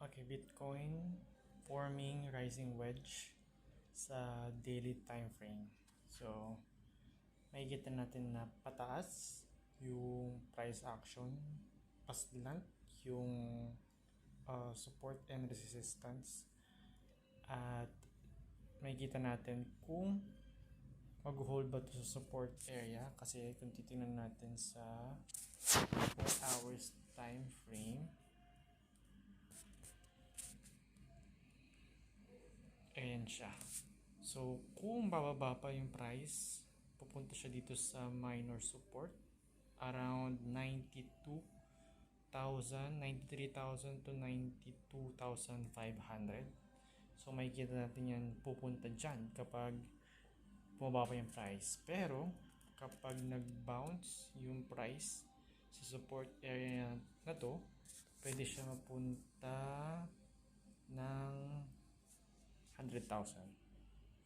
Okay, Bitcoin forming rising wedge sa daily time frame. So, makikita natin na pataas yung price action, paslant yung support and resistance, at makikita natin kung mag-hold ba to sa support area kasi kung titingnan natin sa 4 hours time frame, ayan siya. So, kung bababa pa yung price, pupunta siya dito sa minor support around 93,000 to 92,500. So, makikita natin yan pupunta dyan kapag bumaba pa yung price. Pero, kapag nag-bounce yung price sa support area na to, pwede siya mapunta ng 100,000.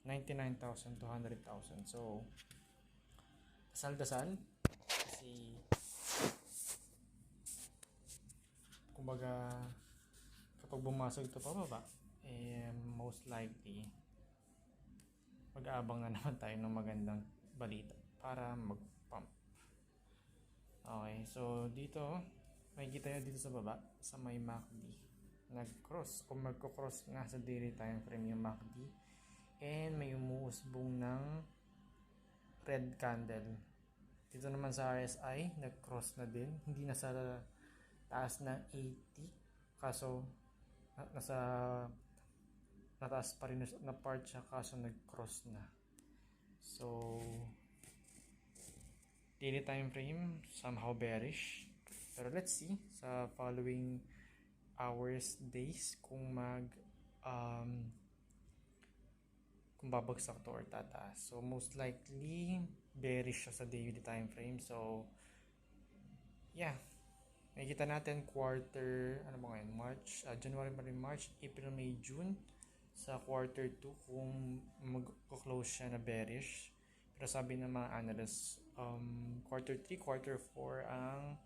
99,000 to 100,000. So, dasal-dasal. Kasi, kumbaga, kapag bumasag ito pababa, most likely, mag-aabang na naman tayo ng magandang balita para mag-pump. Okay, so dito, makikita nyo dito sa baba, sa may MACD. Nag-cross. Kung magko-cross nga sa daily time frame yung MACD, and may umuusbong ng red candle. Dito naman sa RSI, nag-cross na din. Hindi na sa taas ng 80. Kaso, nataas pa rin na part siya kaso nag-cross na. So, daily time frame, somehow bearish. Pero let's see sa following hours, days, kung kung babagsak to or tataas. So, most likely, bearish siya sa daily time frame. So, yeah. Nakikita natin quarter, ano ba ngayon? March, January, March, April, May, June. Sa quarter 2, kung mag-close siya na bearish. Pero sabi ng mga analysts, quarter 3, quarter 4 ang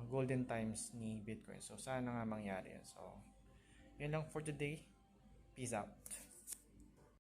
golden times ni Bitcoin. So, sana nga mangyari. So, yun lang for today. Peace out.